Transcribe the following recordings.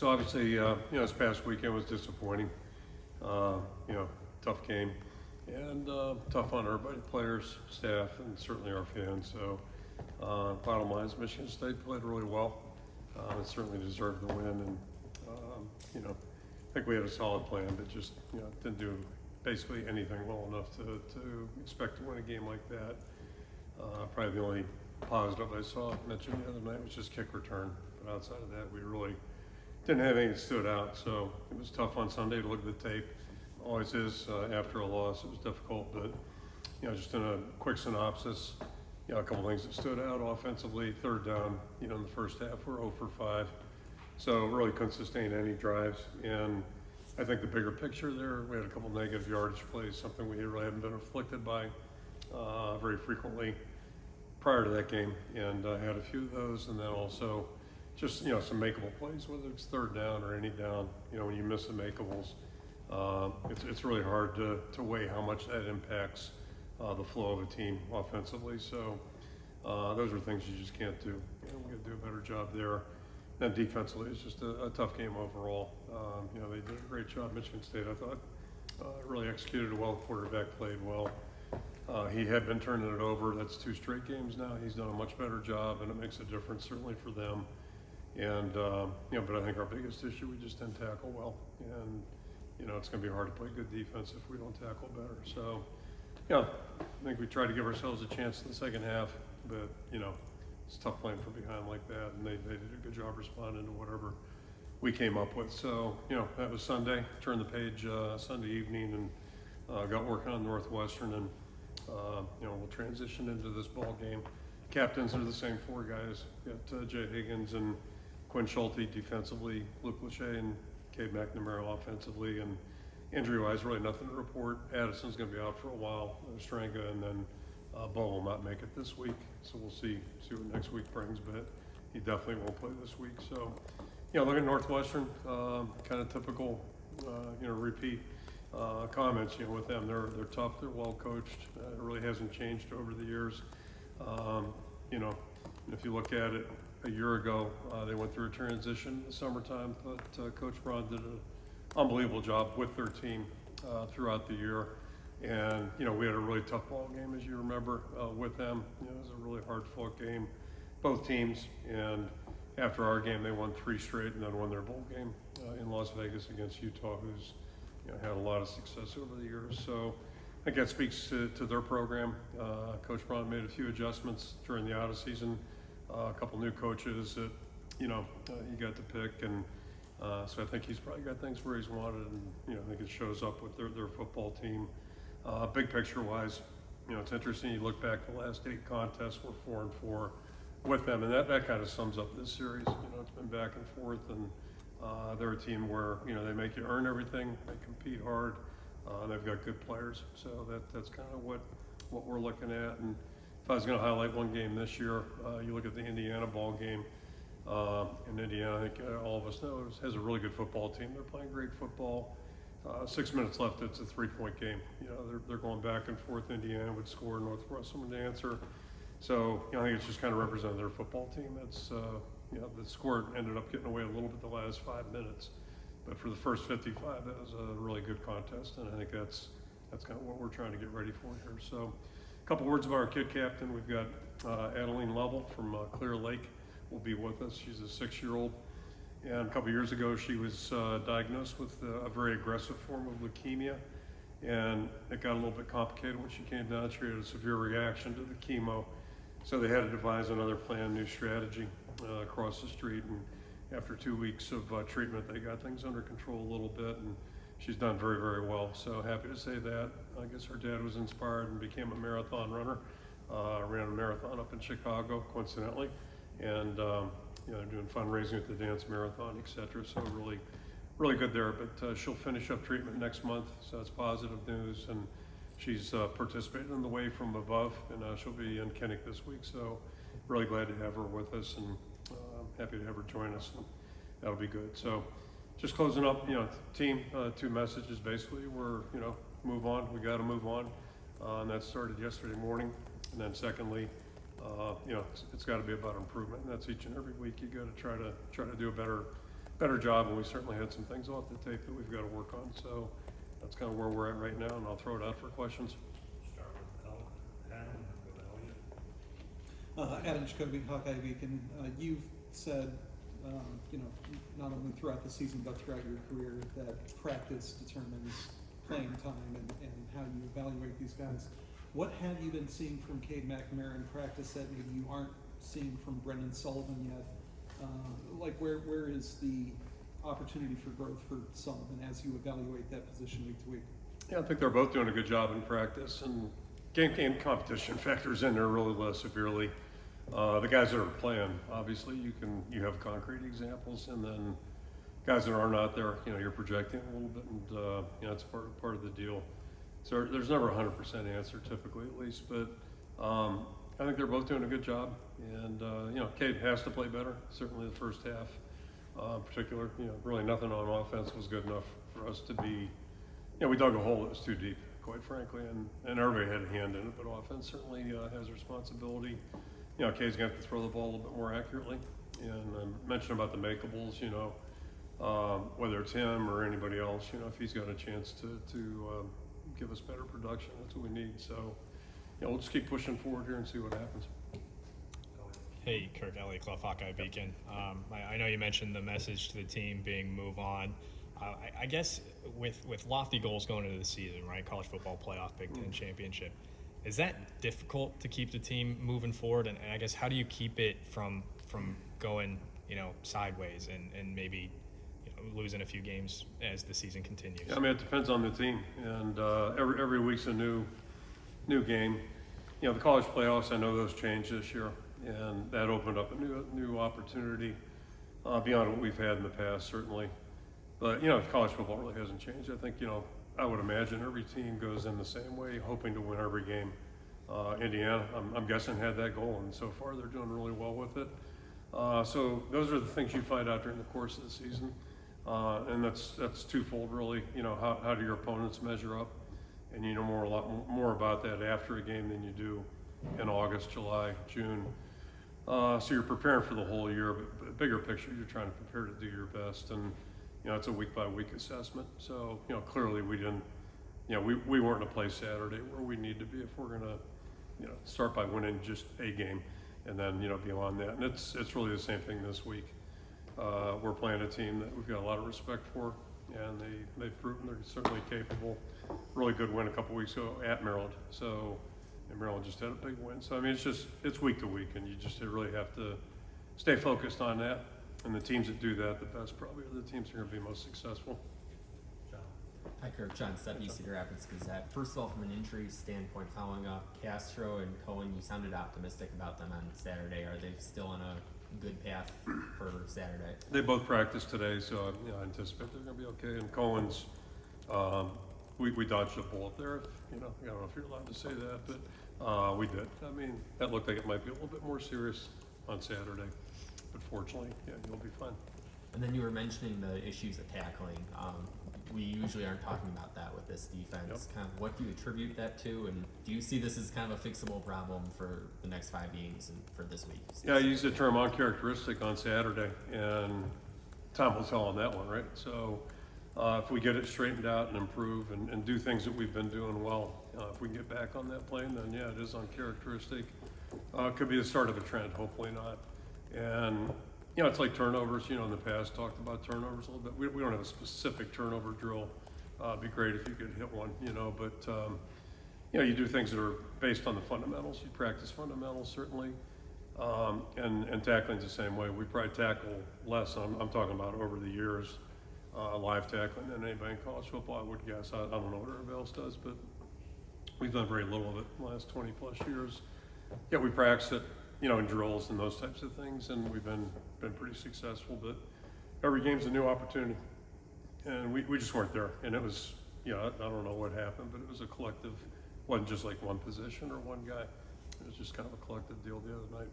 So obviously, this past weekend was disappointing. Tough game, and tough on everybody, players, staff, and certainly our fans. So, bottom line is Michigan State played really well. And certainly deserved the win, and I think we had a solid plan, but just didn't do basically anything well enough to expect to win a game like that. Probably the only positive I saw mentioned the other night was just kick return, but outside of that, we really didn't have anything that stood out. So it was tough on Sunday to look at the tape. Always is after a loss. It was difficult, but just in a quick synopsis, a couple things that stood out offensively. Third down, in the first half, we're 0 for 5. So really couldn't sustain any drives. And I think the bigger picture there, we had a couple negative yardage plays, something we really haven't been afflicted by very frequently prior to that game. And I had a few of those, and then also just some makeable plays, whether it's third down or any down. When you miss the makeables, it's really hard to weigh how much that impacts the flow of a team offensively. So those are things you just can't do. We got to do a better job there. Then defensively, it's just a tough game overall. They did a great job. Michigan State, I thought, really executed well. Quarterback played well. He had been turning it over. That's 2 straight games now. He's done a much better job, and it makes a difference certainly for them. And but I think our biggest issue, we just didn't tackle well, and it's going to be hard to play good defense if we don't tackle better. So, I think we tried to give ourselves a chance in the second half, but it's tough playing from behind like that, and they did a good job responding to whatever we came up with. So, that was Sunday. Turned the page Sunday evening and got working on Northwestern, and we'll transition into this ball game. Captains are the same 4 guys. Got Jay Higgins and Quinn Schulte defensively, Luke Lachey and Cade McNamara offensively, and injury-wise, really nothing to report. Addison's going to be out for a while, Stranga, and then Bo will not make it this week, so we'll see what next week brings, but he definitely won't play this week. So, look at Northwestern, kind of typical, repeat comments, with them. They're tough, they're well coached. It really hasn't changed over the years. If you look at it, a year ago, they went through a transition in the summertime, but Coach Braun did an unbelievable job with their team throughout the year. And, we had a really tough ball game, as you remember, with them. It was a really hard-fought game, both teams. And after our game, they won 3 straight and then won their bowl game in Las Vegas against Utah, who's had a lot of success over the years. So I think that speaks to their program. Coach Braun made a few adjustments during the out-of-season. A couple new coaches that, he got to pick. And so I think he's probably got things where he's wanted, and, I think it shows up with their football team. Big picture-wise, it's interesting. You look back, the last 8 contests were 4-4 with them, and that kind of sums up this series. It's been back and forth, and they're a team where, they make you earn everything. They compete hard. They've got good players, so that's kind of what we're looking at. And if I was going to highlight one game this year, you look at the Indiana ball game. In Indiana, I think all of us know, has a really good football team. They're playing great football. 6 minutes left, it's a 3-point game. They're going back and forth. Indiana would score, Northwestern would answer. So, I think it's just kind of represented their football team. That's, the score ended up getting away a little bit the last 5 minutes. But for the first 55, that was a really good contest, and I think that's kind of what we're trying to get ready for here. So, a couple words about our kid captain. We've got Adeline Lovell from Clear Lake will be with us. She's a 6-year-old. And a couple years ago, she was diagnosed with a very aggressive form of leukemia, and it got a little bit complicated when she came down. She had a severe reaction to the chemo, so they had to devise another plan, new strategy across the street. And after 2 weeks of treatment, they got things under control a little bit, and she's done very, very well. So happy to say that. I guess her dad was inspired and became a marathon runner. Ran a marathon up in Chicago, coincidentally, and they're doing fundraising at the dance marathon, etc. So really, really good there. But she'll finish up treatment next month, so that's positive news. And she's participated in the Wave from Above, and she'll be in Kinnick this week. So really glad to have her with us, and happy to have her join us. And that'll be good. So just closing up, team, 2 messages basically. We're, move on. We got to move on, and that started yesterday morning. And then secondly, it's got to be about improvement. And that's each and every week. You got to try to do a better better job, and we certainly had some things off the tape that we've got to work on. So that's kind of where we're at right now, and I'll throw it out for questions. Start with Adam and go to Elliot. Adam Jacoby, Hawkeye Beacon. You've said, not only throughout the season but throughout your career, that practice determines playing time and how you evaluate these guys. What have you been seeing from Cade McNamara in practice that maybe you aren't seeing from Brendan Sullivan yet? Where is the opportunity for growth for Sullivan as you evaluate that position week to week? Yeah, I think they're both doing a good job in practice, and game competition factors in there really less severely. The guys that are playing, obviously, you have concrete examples, and then guys that aren't out there, you're projecting a little bit, and it's part of the deal. So there's never a 100% answer, typically at least, but I think they're both doing a good job, and Cade has to play better. Certainly the first half, in particular, really nothing on offense was good enough for us to be. We dug a hole that was too deep, quite frankly, and everybody had a hand in it, but offense certainly has a responsibility. Cade's going to have to throw the ball a little bit more accurately. And I mentioned about the makeables, whether it's him or anybody else, if he's got a chance to give us better production, that's what we need. So, we'll just keep pushing forward here and see what happens. Hey, Kirk, Elliot Clough, Hawkeye Beacon. I know you mentioned the message to the team being move on. I guess with lofty goals going into the season, right? College football playoff, Big Ten championship. Is that difficult to keep the team moving forward? And I guess how do you keep it from going, sideways and maybe losing a few games as the season continues? Yeah, it depends on the team, and every week's a new game. The college playoffs, I know those changed this year, and that opened up a new opportunity beyond what we've had in the past, certainly. But college football really hasn't changed. I think I would imagine every team goes in the same way, hoping to win every game. Indiana, I'm guessing, had that goal, and so far they're doing really well with it. So those are the things you find out during the course of the season, and that's twofold, really. How do your opponents measure up, and a lot more about that after a game than you do in August, July, June. So you're preparing for the whole year, but bigger picture, you're trying to prepare to do your best, and it's a week-by-week assessment. So, clearly we didn't, we weren't in a place Saturday where we need to be if we're going to, start by winning just a game and then, beyond that. And it's really the same thing this week. We're playing a team that we've got a lot of respect for, and they've proven they're certainly capable. Really good win a couple weeks ago at Maryland. So, and Maryland just had a big win. So, it's week to week, and you just really have to stay focused on that. And the teams that do that the best probably are the teams that are going to be most successful. John. Hi, Kirk. John Steppe, Cedar Rapids Gazette. First of all, from an injury standpoint, following up Castro and Cohen, you sounded optimistic about them on Saturday. Are they still on a good path for Saturday? They both practiced today, so I anticipate they're going to be okay. And Cohen's, we dodged a bullet there. I don't know if you're allowed to say that, but we did. That looked like it might be a little bit more serious on Saturday. But fortunately, you'll be fine. And then you were mentioning the issues of tackling. We usually aren't talking about that with this defense. Yep. Kind of what do you attribute that to, and do you see this as kind of a fixable problem for the next 5 games and for this week? Yeah, I used the term uncharacteristic on Saturday, and time will tell on that one, right? So if we get it straightened out and improve and do things that we've been doing well, if we can get back on that plane, then it is uncharacteristic. It could be the start of a trend, hopefully not. And it's like turnovers, in the past, talked about turnovers a little bit. We don't have a specific turnover drill. It'd be great if you could hit one, but you do things that are based on the fundamentals. You practice fundamentals, certainly, and tackling's the same way. We probably tackle less. I'm talking about over the years, live tackling than anybody in college football, I would guess. I don't know what everybody else does, but we've done very little of it in the last 20 plus years. Yeah, we practice it, in drills and those types of things, and we've been pretty successful. But every game's a new opportunity, and we just weren't there. And it was, I don't know what happened, but it was a collective. It wasn't just like one position or one guy. It was just kind of a collective deal the other night.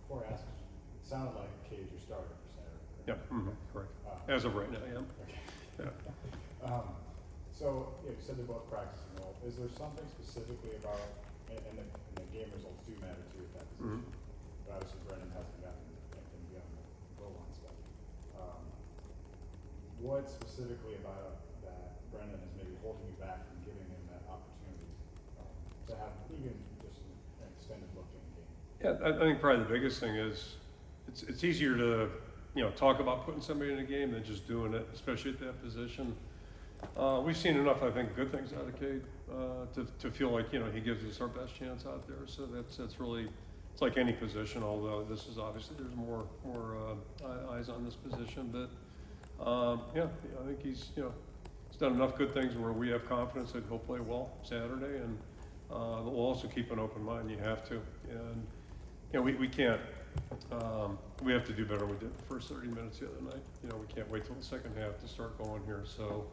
Before I ask, it sounded like Cade's your starter for Saturday. Yeah, correct. As of right now, yeah. Okay. Yeah. So you said they're both practicing well. Is there something specifically about, and the game results do matter too at that position, but obviously Brendan hasn't gotten What specifically about that Brendan is maybe holding you back from giving him that opportunity to have even just an extended look in the game? Yeah, I think probably the biggest thing is it's easier to talk about putting somebody in a game than just doing it, especially at that position. We've seen enough, I think, good things out of Cade to feel like he gives us our best chance out there. So that's really, it's like any position. Although this is obviously there's more eyes on this position, but yeah, I think he's done enough good things where we have confidence that he'll play well Saturday, and we'll also keep an open mind. You have to, and we can't. We have to do better than we did the first 30 minutes the other night. We can't wait till the second half to start going here. So,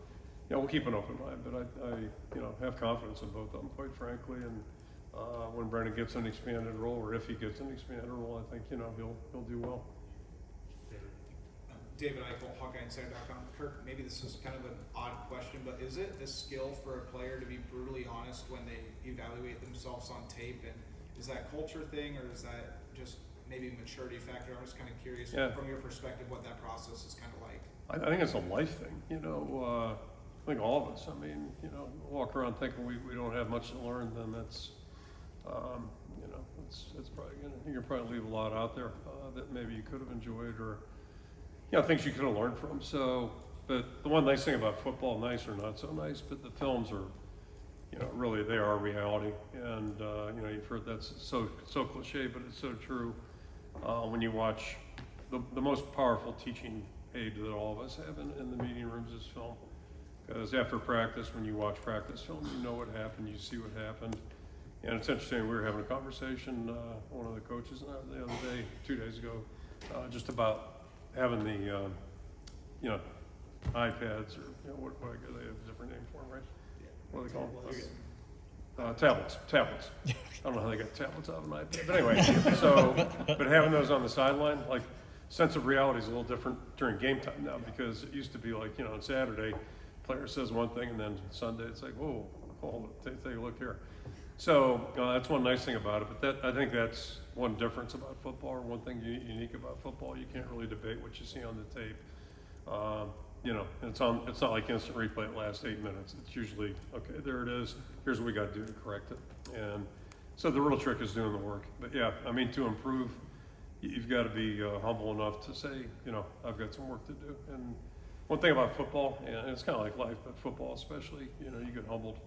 we'll keep an open mind, but I have confidence in both of them, quite frankly. And when Brendan gets an expanded role, or if he gets an expanded role, I think he'll do well. David Eichel, HawkeyeInsider.com. Kirk, maybe this is kind of an odd question, but is it a skill for a player to be brutally honest when they evaluate themselves on tape? And is that a culture thing, or is that just maybe a maturity factor? I'm just kind of curious from your perspective what that process is kind of like. I think it's a life thing. I think all of us. I mean, walk around thinking we don't have much to learn, then that's, it's probably you can probably leave a lot out there that maybe you could have enjoyed, or things you could have learned from. So, but the one nice thing about football, nice or not so nice, but the films are, really they are reality. And you've heard that's so cliche, but it's so true. When you watch the most powerful teaching aid that all of us have in the meeting rooms is film. Because after practice, when you watch practice film, you know what happened, you see what happened. And it's interesting, we were having a conversation, one of the coaches and I the other day, 2 days ago, just about having the, iPads, or what they have a different name for them, right? What do they call them? Tablets. I don't know how they got tablets out of an iPad, but anyway. But having those on the sideline, like, sense of reality is a little different during game time now, because it used to be like, on Saturday, player says one thing, and then Sunday it's like, whoa, hold it, take a look here. So that's one nice thing about it. But I think that's one difference about football, or one thing unique about football. You can't really debate what you see on the tape. It's not like instant replay at last 8 minutes. It's usually, okay, there it is. Here's what we got to do to correct it. And so the real trick is doing the work. But yeah, I mean, to improve, you've got to be humble enough to say, I've got some work to do. And one thing about football, and it's kind of like life, but football especially, you get humbled.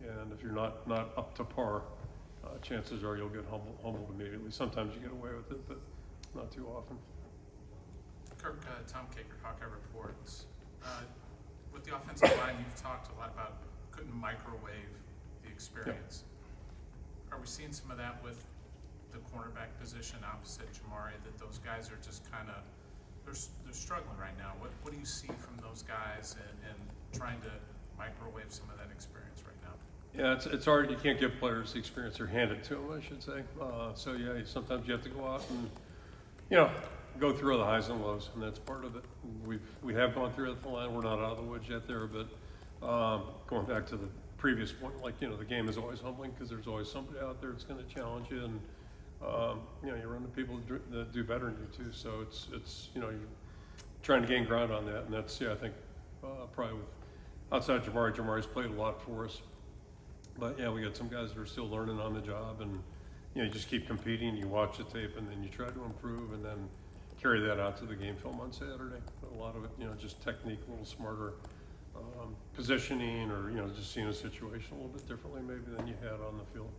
And if you're not up to par, chances are you'll get humbled immediately. Sometimes you get away with it, but not too often. Kirk, Tom Caker, Hawkeye Reports. With the offensive line, you've talked a lot about couldn't microwave the experience. Yep. Are we seeing some of that with the cornerback position opposite Jamari, that those guys are just kind of, they're struggling right now? What do you see from those guys and trying to microwave some of that experience right now? Yeah, it's hard. You can't give players the experience, or hand it to them, I should say. So yeah, sometimes you have to go out and, go through the highs and lows, and that's part of it. We have gone through it at the line. We're not out of the woods yet there, but going back to the previous point, the game is always humbling, because there's always somebody out there that's going to challenge you, and you run into people that do better than you too. So it's you're trying to gain ground on that, and that's I think probably with outside Jamari's played a lot for us. But yeah, we got some guys that are still learning on the job, and you just keep competing. You watch the tape, and then you try to improve, and then carry that out to the game film on Saturday. A lot of it, just technique, a little smarter positioning, or just seeing a situation a little bit differently maybe than you had on the field.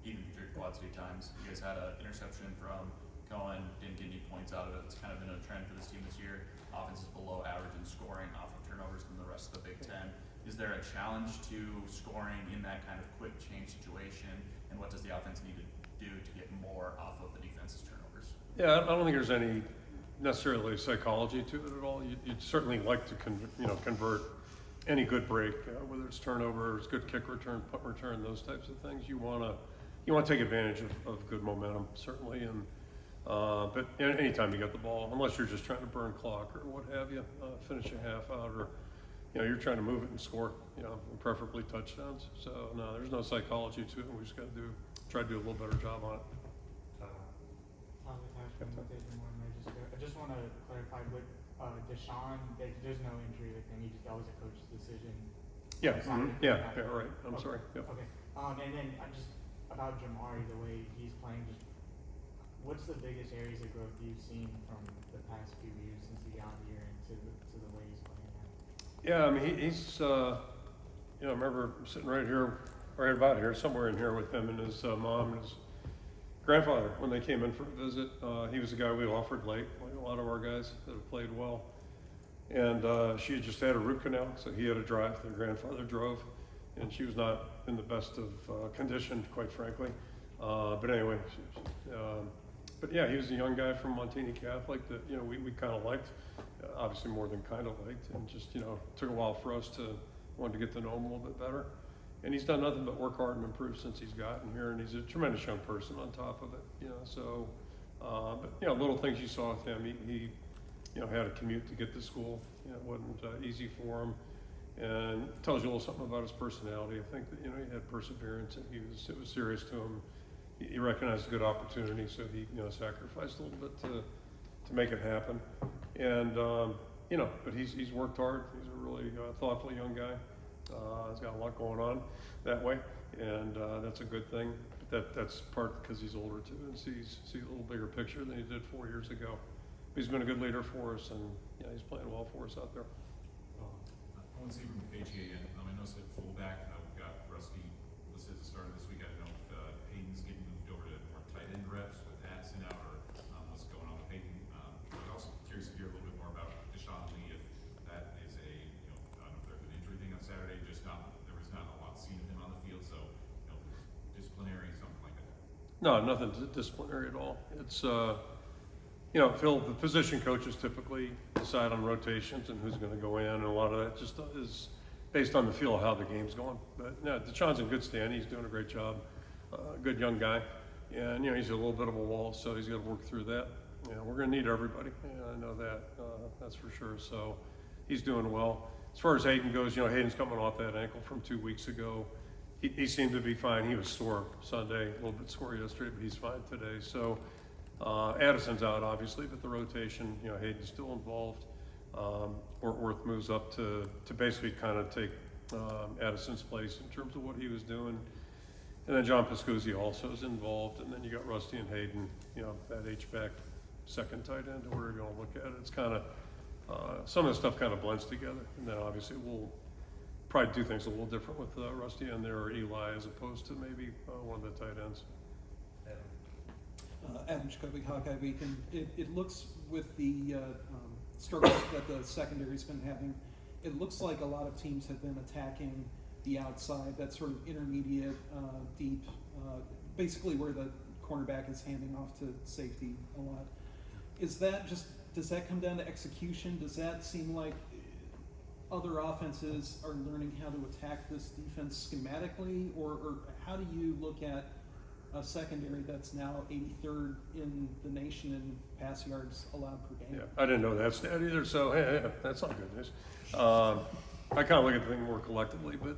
Even Drake velocity times, you guys had an interception from Cohen, didn't get any points out of it. It's kind of been a trend for this team this year. Offense is below average in scoring off of turnovers than the rest of the Big Ten. Is there a challenge to scoring in that kind of quick change situation? And what does the offense need to do to get more off of the defense's turnovers? Yeah, I don't think there's any necessarily psychology to it at all. You'd certainly like to convert any good break, whether it's turnovers, good kick return, punt return, those types of things. You want to take advantage of good momentum, certainly. And but anytime you get the ball, unless you're just trying to burn clock or what have you, finish a half out, or you're trying to move it and score, preferably touchdowns. So no, there's no psychology to it. We just got to try to do a little better job on it. I just want to want to clarify with Deshaun, there's no injury with him. That was a coach's decision. Yeah, yeah, right. I'm Okay. sorry. Yep. Okay. And then just about Jamari, the way he's playing, just what's the biggest areas of growth you've seen from the past few years since he got here and to the way he's playing now? Yeah, I mean, he's, I remember sitting right here, right about here, somewhere in here with him and his mom and his grandfather when they came in for a visit. He was the guy we offered late, like a lot of our guys that have played well. And she had just had a root canal, so he had to drive. Their grandfather drove, and she was not in the best of condition, quite frankly. But anyway, but yeah, he was a young guy from Montini Catholic that we kind of liked, obviously more than kind of liked, and just took a while for us to want to get to know him a little bit better. And he's done nothing but work hard and improve since he's gotten here, and he's a tremendous young person on top of it. So, but little things you saw with him. He had a commute to get to school. It wasn't easy for him, and it tells you a little something about his personality. I think that he had perseverance, and it was serious to him. He recognized a good opportunity, so he sacrificed a little bit to make it happen. And but he's worked hard. He's a really thoughtful young guy. He's got a lot going on that way, and that's a good thing. But that's part because he's older too and sees a little bigger picture than he did 4 years ago. He's been a good leader for us, and he's playing well for us out there. I want to see from AGA again. I know it's at fullback. We've got Rusty listed at the start of this week. I don't know if Hayden's getting moved over to more tight end reps with Addison out, or what's going on with Hayden. But I'm also curious to hear a little bit more about Deshaun Lee, if that is a, I don't know if there's an injury thing on Saturday, there was not a lot seen of him on the field, so disciplinary, something like that. No, nothing disciplinary at all. It's Phil, the position coaches typically decide on rotations and who's going to go in, and a lot of that just is based on the feel of how the game's going. But no, Deshaun's in good stand. He's doing a great job. Good young guy, and he's a little bit of a wall, so he's got to work through that. We're going to need everybody. I know that. That's for sure. So he's doing well. As far as Hayden goes, Hayden's coming off that ankle from 2 weeks ago. He seemed to be fine. He was sore Sunday, a little bit sore yesterday, but he's fine today. So Addison's out, obviously, but the rotation, Hayden's still involved. Ortworth moves up to basically kind of take Addison's place in terms of what he was doing. And then John Pascuzzi also is involved. And then you got Rusty and Hayden, that H-back second tight end, or whatever you want to look at it. It's kind of, some of the stuff kind of blends together. And then obviously we'll probably do things a little different with Rusty and there, or Eli, as opposed to maybe one of the tight ends. Adam Jacoby, Hawkeye Beacon. It looks, with the struggles that the secondary's been having, it looks like a lot of teams have been attacking the outside, that sort of intermediate, deep, basically where the cornerback is handing off to safety a lot. Does that come down to execution? Does that seem like other offenses are learning how to attack this defense schematically, or how do you look at a secondary that's now 83rd in the nation in pass yards allowed per game? Yeah, I didn't know that stat either, so hey, that's not good news. I kind of look at the thing more collectively, but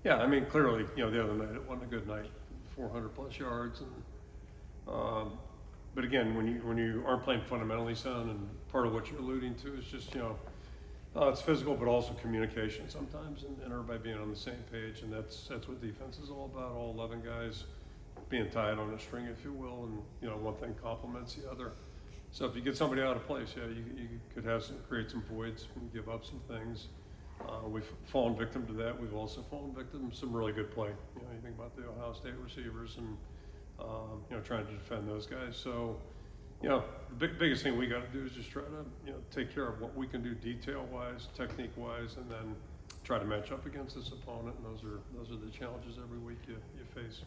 yeah, I mean, clearly, the other night it wasn't a good night, 400 plus yards, and but again, when you aren't playing fundamentally sound, and part of what you're alluding to is just it's physical, but also communication sometimes, and everybody being on the same page, and that's what defense is all about. All 11 guys being tied on a string, if you will, and one thing complements the other. So if you get somebody out of place, you could create some voids and give up some things. We've fallen victim to that. We've also fallen victim to some really good play. You think about the Ohio State receivers and trying to defend those guys. So the biggest thing we got to do is just try to take care of what we can do detail-wise, technique-wise, and then try to match up against this opponent. And those are the challenges every week you face.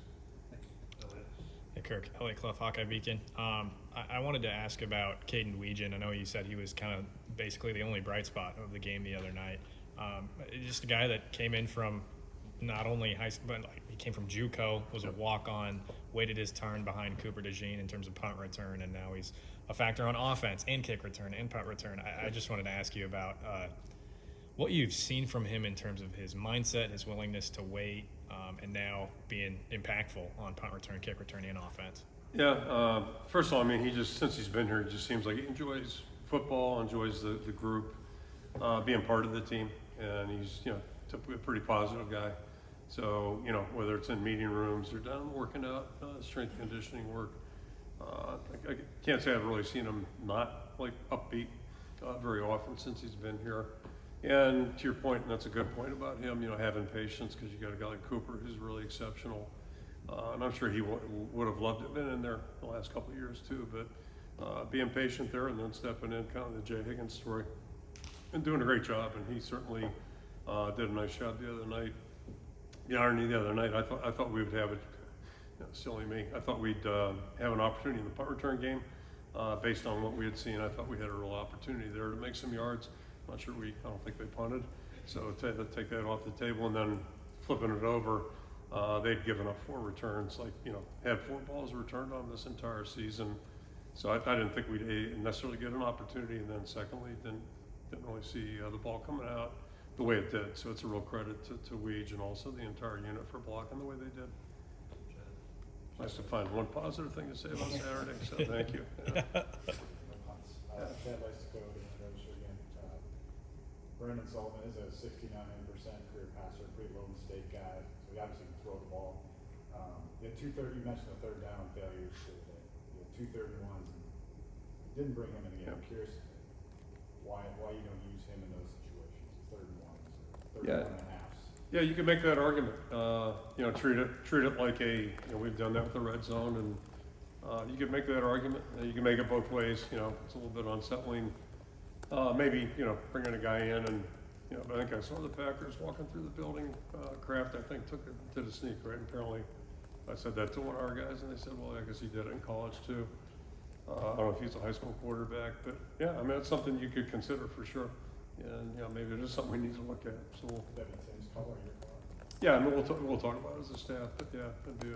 Hey Kirk, LA Clough, Hawkeye Beacon. I wanted to ask about Caden Weegan. I know you said he was kind of basically the only bright spot of the game the other night. Just a guy that came in from not only high school, but he came from JUCO, was a walk-on, waited his turn behind Cooper DeJean in terms of punt return, and now he's a factor on offense and kick return and punt return. I just wanted to ask you about what you've seen from him in terms of his mindset, his willingness to wait, and now being impactful on punt return, kick return, and offense. Yeah, first of all, I mean, since he's been here, it just seems like he enjoys football, enjoys the group, being part of the team, and he's, typically a pretty positive guy. So, whether it's in meeting rooms or down working out, strength conditioning work, I can't say I've really seen him not like upbeat very often since he's been here. And to your point, and that's a good point about him, having patience, because you got a guy like Cooper who's really exceptional. And I'm sure he would have loved to have been in there the last couple of years too, but being patient there and then stepping in, kind of the Jay Higgins story, and doing a great job. And he certainly did a nice job the other night. The other night, I thought we would have it. Silly me. I thought we'd have an opportunity in the punt return game based on what we had seen. I thought we had a real opportunity there to make some yards. I don't think they punted. So take that off the table, and then flipping it over, they'd given up 4 returns, had 4 balls returned on this entire season. So I didn't think we'd necessarily get an opportunity, and then secondly, didn't really see the ball coming out the way it did. So it's a real credit to Weege and also the entire unit for blocking the way they did. Nice to find one positive thing to say about Saturday, so thank you. Yeah. Chad likes to code, and I noticed again, Brendan Sullivan is a 69% career passer, pretty low mistake guy, so he obviously can throw the ball. You had 230, you mentioned the third down failures the other day. You had 231s, and you didn't bring him in again. I'm curious why you don't use him in those situations, third and ones, third and 1.5s. Yeah, you can make that argument. Treat it like we've done that with the red zone, and you can make that argument. You can make it both ways. It's a little bit unsettling. Maybe bringing a guy in, and I think I saw the Packers walking through the building. Kraft, I think, did a sneak, right? And apparently, I said that to one of our guys, and they said, "Well, I guess he did it in college too." I don't know if he's a high school quarterback, but yeah, I mean, it's something you could consider for sure. And maybe it is something we need to look at. So That be Tim's color, your color? yeah, and we'll talk about it as a staff. But yeah, it'd be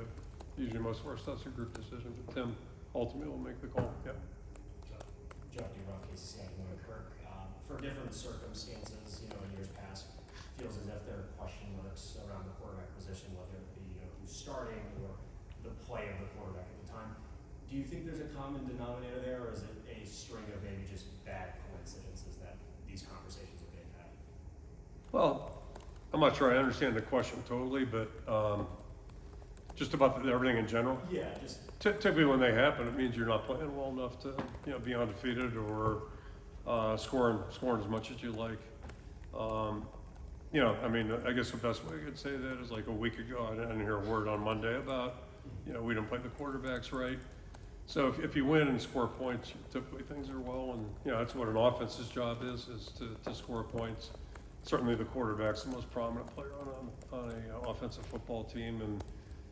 usually most of our stuff's a group decision. But Tim ultimately will make the call. Yeah. Joe DeRock, KCCI, Kirk. For different circumstances, in years past, feels as if there are question marks around the quarterback position, whether it be who's starting or the play of the quarterback at the time. Do you think there's a common denominator there, or is it a string of maybe just bad coincidences that these conversations are being had? Well, I'm not sure I understand the question totally, but just about everything in general. Yeah, just Typically, when they happen, it means you're not playing well enough to be undefeated or scoring as much as you like. I guess the best way I could say that is like a week ago, I didn't hear a word on Monday about we didn't play the quarterbacks right. So if you win and score points, typically things are well, and that's what an offense's job is to score points. Certainly the quarterback's the most prominent player on an offensive football team, and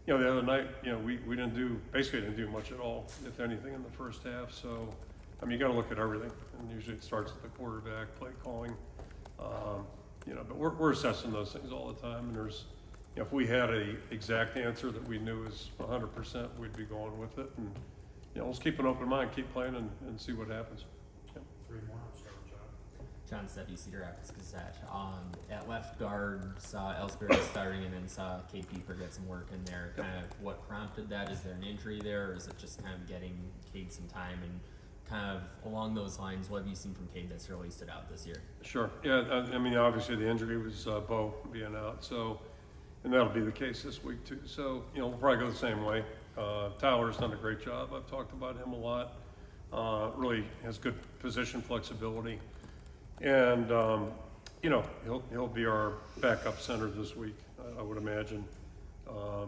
the other night, we didn't do much at all, if anything, in the first half. So, you got to look at everything, and usually it starts with the quarterback, play calling. But we're assessing those things all the time. And there's, if we had a exact answer that we knew was 100%, we'd be going with it. And let's keep an open mind, keep playing, and see what happens. Yep. 3 more, I'm sorry, John. John Steppe, Cedar Rapids Gazette. At left guard, saw Ellsbury starting and then saw Cade Pieper get some work in there. Kind of what prompted that? Is there an injury there, or is it just kind of getting Cade some time? And kind of along those lines, what have you seen from Cade that's really stood out this year? Sure. Yeah, obviously the injury was Bo being out, so, and that'll be the case this week too. So, we'll probably go the same way. Tyler's done a great job. I've talked about him a lot. Really has good position flexibility. And, he'll be our backup center this week, I would imagine,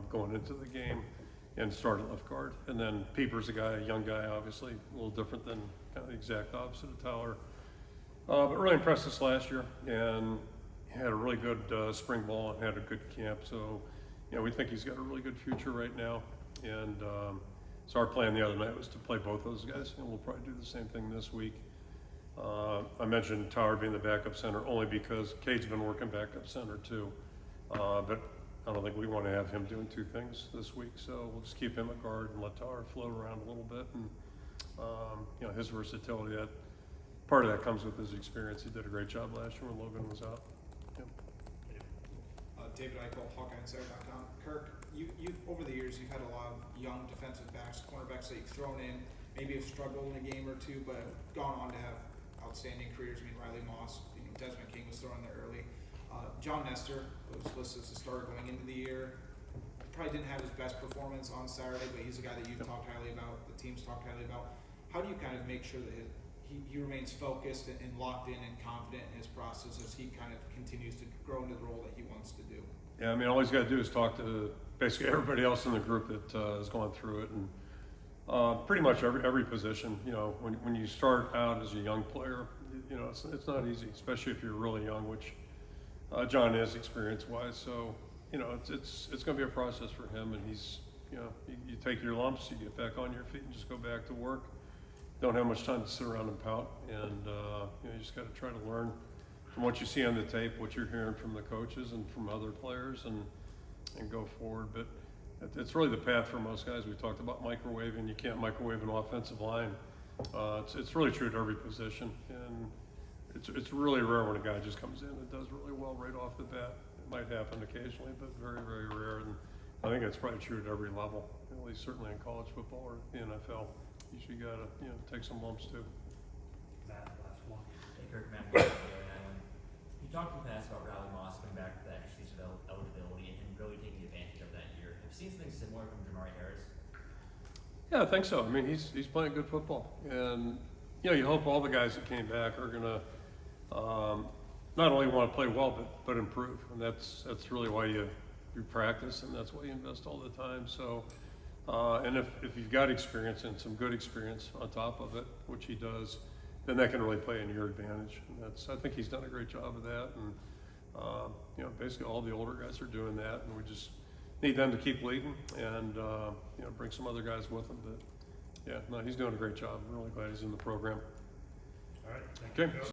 going into the game, and start at left guard. And then Pieper's a young guy, obviously, a little different than kind of the exact opposite of Tyler. But really impressed us last year, and had a really good spring ball and had a good camp. So, we think he's got a really good future right now. And so our plan the other night was to play both those guys, and we'll probably do the same thing this week. I mentioned Tyler being the backup center only because Cade's been working backup center too. But I don't think we want to have him doing 2 things this week. So we'll just keep him at guard and let Tyler float around a little bit. And, his versatility, that part of that comes with his experience. He did a great job last year when Logan was out. Yep. David Eichel, HawkeyeInsider.com. Kirk, you over the years, you've had a lot of young defensive backs, cornerbacks that you've thrown in, maybe have struggled in a game or two, but have gone on to have outstanding careers. I mean, Riley Moss, Desmond King was thrown there early. John Nestor was listed as a starter going into the year. Probably didn't have his best performance on Saturday, but he's a guy that you've talked highly about, the team's talked highly about. How do you kind of make sure that he remains focused and locked in and confident in his process as he kind of continues to grow into the role that he wants to do? Yeah, I mean, all he's got to do is talk to basically everybody else in the group that has gone through it, and pretty much every position. When you start out as a young player, it's not easy, especially if you're really young, which John is experience-wise. So it's going to be a process for him, and he's you take your lumps, you get back on your feet, and just go back to work. Don't have much time to sit around and pout, and you just got to try to learn from what you see on the tape, what you're hearing from the coaches and from other players, and go forward. But it's really the path for most guys. We talked about microwaving. You can't microwave an offensive line. It's really true to every position, and it's really rare when a guy just comes in and does really well right off the bat. It might happen occasionally, but very, very rare. And I think it's probably true at every level, at least certainly in college football or the NFL. You usually got to take some lumps too. Matt, last one. Hey, Kirk, Matt, you talked in the past about Riley Moss coming back for the extra season of eligibility and really taking advantage of that year. Have you seen something similar from Jamari Harris? Yeah, I think so. I mean, he's playing good football, and you hope all the guys that came back are gonna not only want to play well but improve, and that's really why you practice, and that's why you invest all the time. So, and if you've got experience and some good experience on top of it, which he does, then that can really play in your advantage. And I think he's done a great job of that, and basically all the older guys are doing that, and we just need them to keep leading and bring some other guys with them. But yeah, no, he's doing a great job. I'm really glad he's in the program. All right, thank you, Okay. Coach.